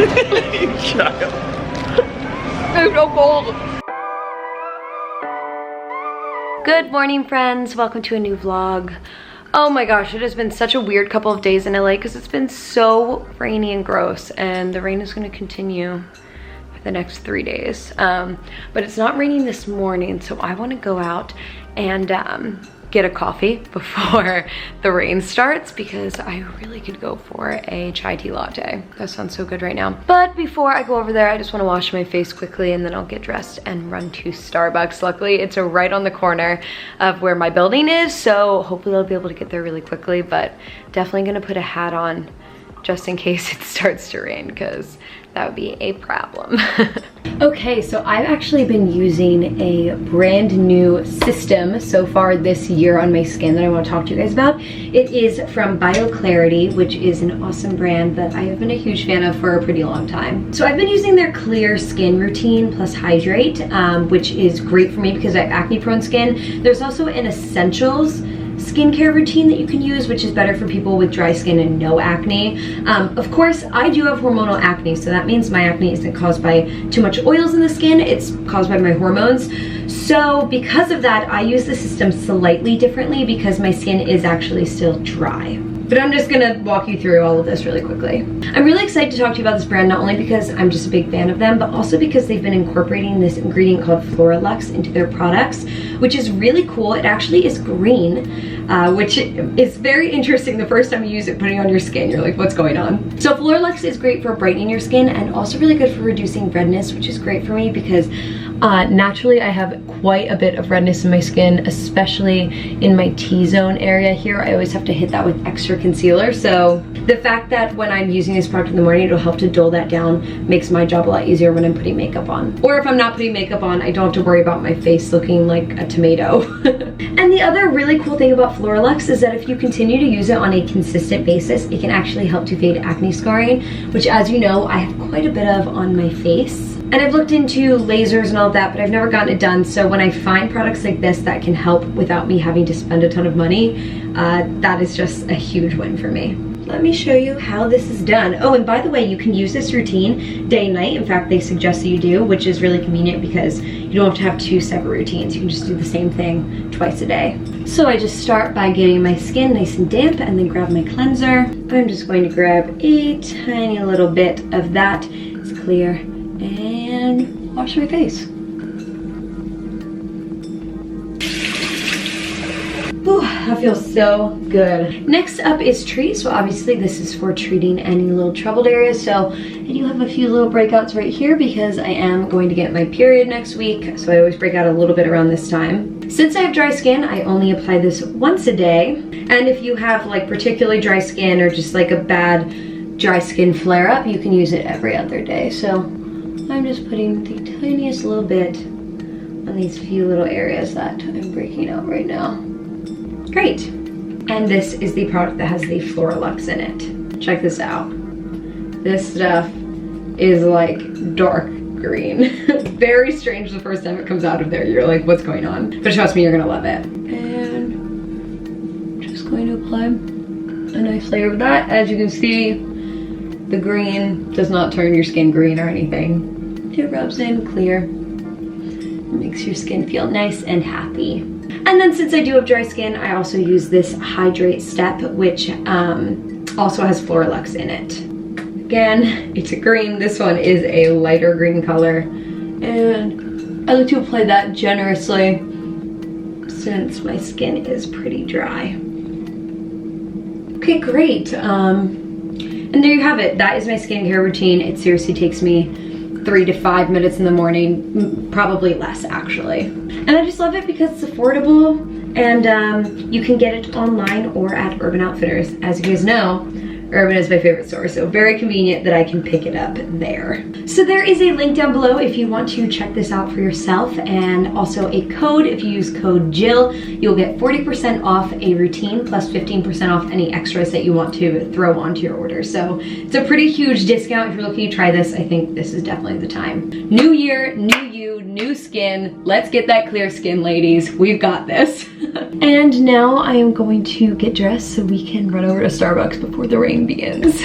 You child. It's so cold. Good morning, friends. Welcome to a new vlog. Oh my gosh, it has been such a weird couple of days in LA because it's been so rainy and gross, and the rain is going to continue for the next 3 days. But it's not raining this morning, so I want to go out and get a coffee before the rain starts because I really could go for a chai tea latte. That sounds so good right now. But before I go over there, I just want to wash my face quickly and then I'll get dressed and run to Starbucks. Luckily, it's right on the corner of where my building is, so hopefully I'll be able to get there really quickly, but definitely gonna put a hat on just in case it starts to rain because that would be a problem. Okay, so I've actually been using a brand new system so far this year on my skin that I want to talk to you guys about. It is from BioClarity, which is an awesome brand that I have been a huge fan of for a pretty long time. So I've been using their Clear Skin Routine plus Hydrate, which is great for me because I have acne-prone skin. There's also an Essentials skincare routine that you can use, which is better for people with dry skin and no acne. Of course, I do have hormonal acne, so that means my acne isn't caused by too much oils in the skin, it's caused by my hormones. So because of that, I use the system slightly differently because my skin is actually still dry. But I'm just gonna walk you through all of this really quickly. I'm really excited to talk to you about this brand, not only because I'm just a big fan of them, but also because they've been incorporating this ingredient called Floralux into their products, which is really cool. It actually is green, which is very interesting. The first time you use it, putting it on your skin, you're like, what's going on? So Floralux is great for brightening your skin and also really good for reducing redness, which is great for me because naturally I have quite a bit of redness in my skin, especially in my T-zone area here. I always have to hit that with extra concealer, so the fact that when I'm using this product in the morning it'll help to dull that down makes my job a lot easier when I'm putting makeup on. Or if I'm not putting makeup on, I don't have to worry about my face looking like a tomato. And the other really cool thing about Floralux is that if you continue to use it on a consistent basis, it can actually help to fade acne scarring, which, as you know, I have quite a bit of on my face. And I've looked into lasers and all of that, but I've never gotten it done. So when I find products like this that can help without me having to spend a ton of money, that is just a huge win for me. Let me show you how this is done. Oh, and by the way, you can use this routine day and night. In fact, they suggest that you do, which is really convenient because you don't have to have two separate routines. You can just do the same thing twice a day. So I just start by getting my skin nice and damp and then grab my cleanser. I'm just going to grab a tiny little bit of that. It's clear. And wash my face. Ooh, that feels so good. Next up is treat. So obviously this is for treating any little troubled areas. So I do have a few little breakouts right here because I am going to get my period next week. So I always break out a little bit around this time. Since I have dry skin, I only apply this once a day. And if you have like particularly dry skin or just like a bad dry skin flare up, you can use it every other day. So I'm just putting the tiniest little bit on these few little areas that I'm breaking out right now. Great. And this is the product that has the Floralux in it. Check this out. This stuff is like dark green. Very strange the first time it comes out of there. You're like, what's going on? But trust me, you're gonna love it. And just going to apply a nice layer of that. As you can see, the green does not turn your skin green or anything. It rubs in clear. It makes your skin feel nice and happy. And then since I do have dry skin, I also use this Hydrate Step, which also has Floralux in it. Again, it's a green. This one is a lighter green color. And I like to apply that generously since my skin is pretty dry. Okay, great. And there you have it. That is my skincare routine. It seriously takes me 3 to 5 minutes in the morning, probably less actually. And I just love it because it's affordable and you can get it online or at Urban Outfitters. As you guys know, Urban is my favorite store, so very convenient that I can pick it up there. So there is a link down below if you want to check this out for yourself, and also a code. If you use code Jill, you'll get 40% off a routine plus 15% off any extras that you want to throw onto your order. So it's a pretty huge discount. If you're looking to try this, I think this is definitely the time. New year, new you, new skin. Let's get that clear skin, ladies. We've got this. And now I am going to get dressed so we can run over to Starbucks before the rain green beans.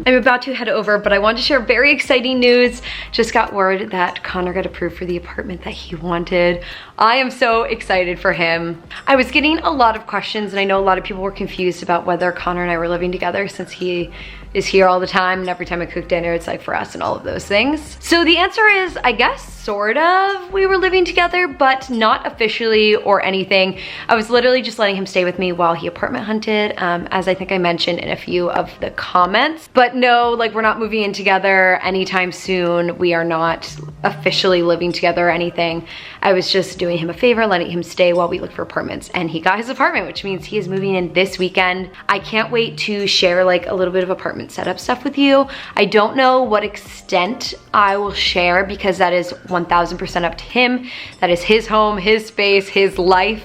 I'm about to head over, but I wanted to share very exciting news. Just got word that Connor got approved for the apartment that he wanted. I am so excited for him. I was getting a lot of questions, and I know a lot of people were confused about whether Connor and I were living together, since he is here all the time, and every time I cook dinner, it's like for us and all of those things. So the answer is, I guess, sort of, we were living together, but not officially or anything. I was literally just letting him stay with me while he apartment hunted, as I think I mentioned in a few of the comments. But no, like, we're not moving in together anytime soon. We are not officially living together or anything. I was just doing him a favor, letting him stay while we look for apartments, and he got his apartment, which means he is moving in this weekend. I can't wait to share like a little bit of apartment setup stuff with you. I don't know what extent I will share, because that is 1000% up to him. That is his home, his space, his life,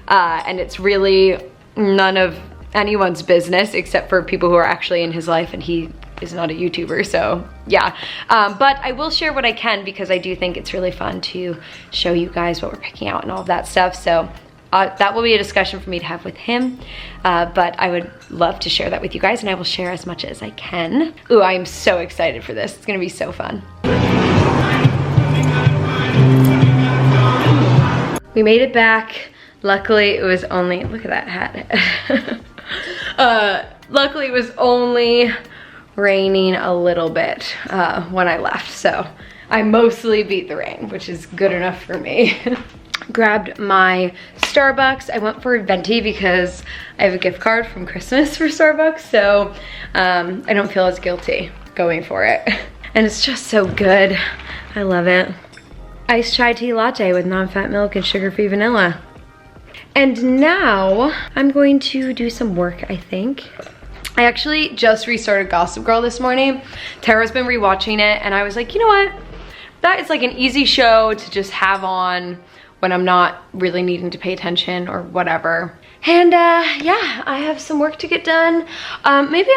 and it's really none of anyone's business except for people who are actually in his life, and he is not a YouTuber, so yeah. But I will share what I can, because I do think it's really fun to show you guys what we're picking out and all of that stuff. So that will be a discussion for me to have with him, but I would love to share that with you guys, and I will share as much as I can. Ooh, I am so excited for this. It's gonna be so fun. We made it back. Luckily, it was only, look at that hat. Luckily, it was only raining a little bit when I left, so I mostly beat the rain, which is good enough for me. Grabbed my Starbucks. I went for venti because I have a gift card from Christmas for Starbucks, so I don't feel as guilty going for it. And it's just so good. I love it. Iced chai tea latte with non-fat milk and sugar-free vanilla. And now I'm going to do some work, I think. I actually just restarted Gossip Girl this morning. Tara's been rewatching it, and I was like, you know what? That is like an easy show to just have on when I'm not really needing to pay attention or whatever. And yeah, I have some work to get done. Maybe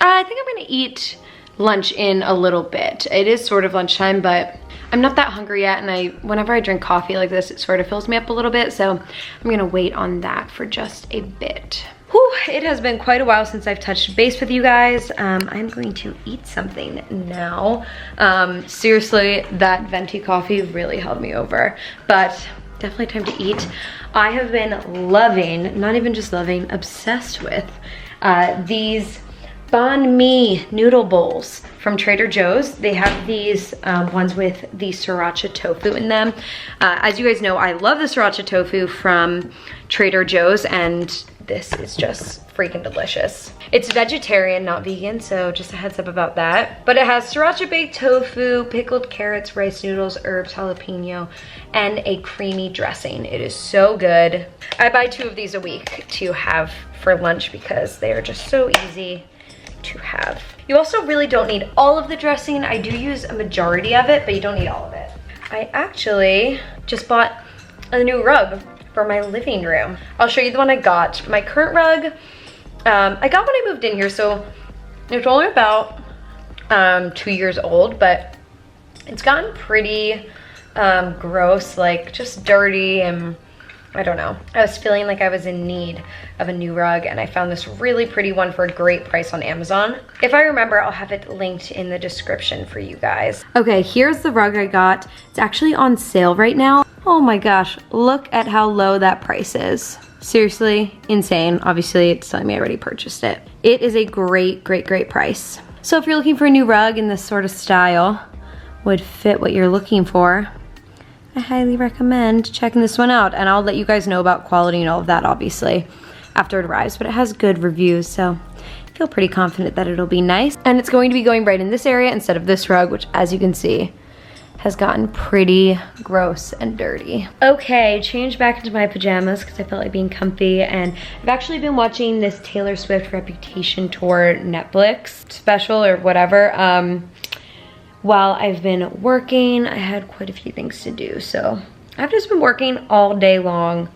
I think I'm gonna eat lunch in a little bit. It is sort of lunchtime, but I'm not that hungry yet, and whenever I drink coffee like this, it sort of fills me up a little bit, so I'm gonna wait on that for just a bit. Whew, it has been quite a while since I've touched base with you guys. I'm going to eat something now. Seriously, that venti coffee really held me over, but definitely time to eat. I have been loving, not even just loving, obsessed with these banh mi noodle bowls from Trader Joe's. They have these ones with the sriracha tofu in them. As you guys know, I love the sriracha tofu from Trader Joe's, and this is just freaking delicious. It's vegetarian, not vegan, so just a heads up about that. But it has sriracha baked tofu, pickled carrots, rice noodles, herbs, jalapeno, and a creamy dressing. It is so good. I buy 2 of these a week to have for lunch because they are just so easy to have. You also really don't need all of the dressing. I do use a majority of it, but you don't need all of it. I actually just bought a new rug for my living room. I'll show you the one I got. My current rug, I got when I moved in here, so it's only about 2 years old, but it's gotten pretty gross, like just dirty, and I don't know. I was feeling like I was in need of a new rug, and I found this really pretty one for a great price on Amazon. If I remember, I'll have it linked in the description for you guys. Okay, here's the rug I got. It's actually on sale right now. Oh my gosh, look at how low that price is. Seriously, insane. Obviously, it's telling me I already purchased it. It is a great, great, great price. So if you're looking for a new rug in this sort of style, would fit what you're looking for, I highly recommend checking this one out, and I'll let you guys know about quality and all of that, obviously, after it arrives, but it has good reviews, so I feel pretty confident that it'll be nice. And it's going to be going right in this area instead of this rug, which, as you can see, has gotten pretty gross and dirty. Okay, changed back into my pajamas because I felt like being comfy, and I've actually been watching this Taylor Swift Reputation Tour Netflix special or whatever. While I've been working, I had quite a few things to do, so I've just been working all day long.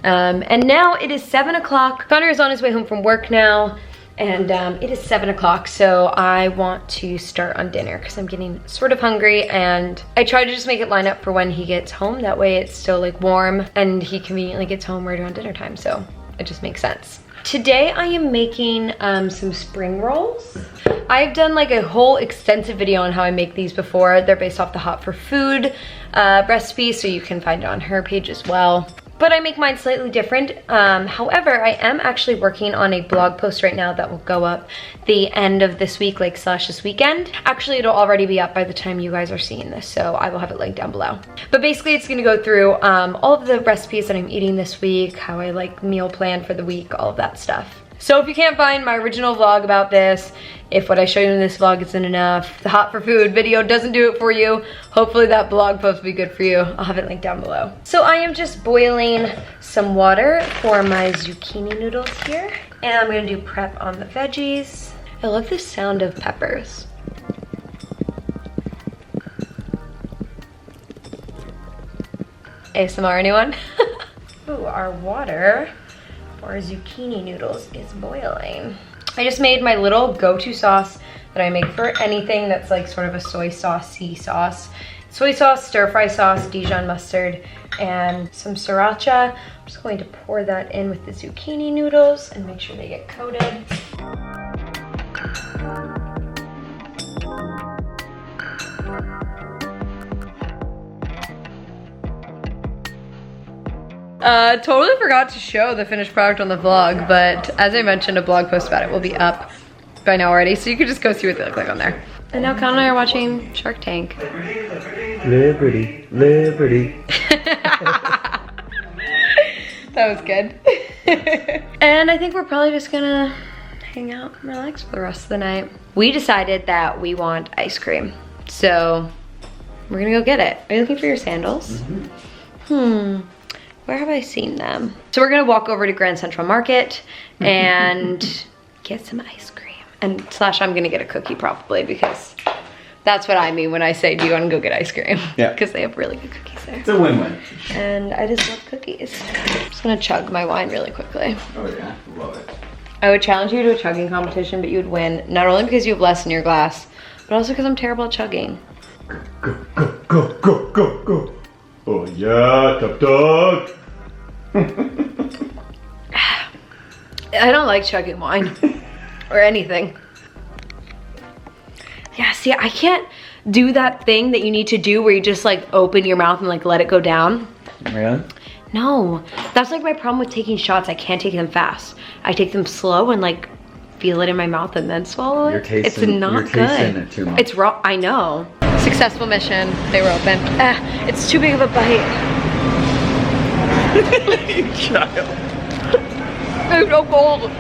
And now it is 7 o'clock. Connor is on his way home from work now, and it is 7 o'clock, so I want to start on dinner because I'm getting sort of hungry, and I try to just make it line up for when he gets home. That way it's still like warm, and he conveniently gets home right around dinner time, so it just makes sense. Today I am making some spring rolls. I've done like a whole extensive video on how I make these before. They're based off the Hot for Food recipe, so you can find it on her page as well. But I make mine slightly different. However, I am actually working on a blog post right now that will go up the end of this week, like / this weekend. Actually, it'll already be up by the time you guys are seeing this, so I will have it linked down below. But basically, it's gonna go through all of the recipes that I'm eating this week, how I like meal plan for the week, all of that stuff. So if you can't find my original vlog about this, if what I show you in this vlog isn't enough, the Hot for Food video doesn't do it for you, hopefully that blog post will be good for you. I'll have it linked down below. So I am just boiling some water for my zucchini noodles here. And I'm gonna do prep on the veggies. I love the sound of peppers. ASMR, anyone? Ooh, our water for zucchini noodles is boiling. I just made my little go-to sauce that I make for anything that's like sort of a soy sauce-y sauce. Soy sauce, stir-fry sauce, Dijon mustard, and some sriracha. I'm just going to pour that in with the zucchini noodles and make sure they get coated. Totally forgot to show the finished product on the vlog, but as I mentioned, a blog post about it will be up by now already, so you can just go see what they look like on there. And now Colin and I are watching Shark Tank. Liberty, liberty. That was good. And I think we're probably just gonna hang out and relax for the rest of the night. We decided that we want ice cream, so we're gonna go get it. Are you looking for your sandals? Where have I seen them? So we're gonna walk over to Grand Central Market and get some ice cream. And / I'm gonna get a cookie probably, because that's what I mean when I say, do you wanna go get ice cream? Yeah. Because they have really good cookies there. It's a win-win. And I just love cookies. I'm just gonna chug my wine really quickly. Oh yeah, love it. I would challenge you to a chugging competition, but you would win, not only because you have less in your glass, but also because I'm terrible at chugging. Go, go, go, go, go, go. Oh yeah, top dog. I don't like chugging wine or anything. Yeah, see, I can't do that thing that you need to do where you just like open your mouth and like let it go down. Really? No, that's like my problem with taking shots. I can't take them fast. I take them slow and like feel it in my mouth and then swallow it. It's not good. Tasting it too much. It's raw, I know. Successful mission, they were open. It's too big of a bite. You child. It's so cold.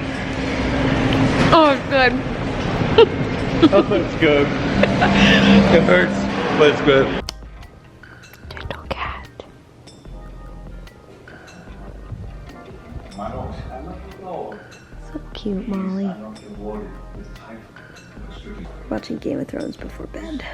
Oh, it's good. Oh, it's good. It hurts, but it's good. Little cat. So cute, Molly. Watching Game of Thrones before bed.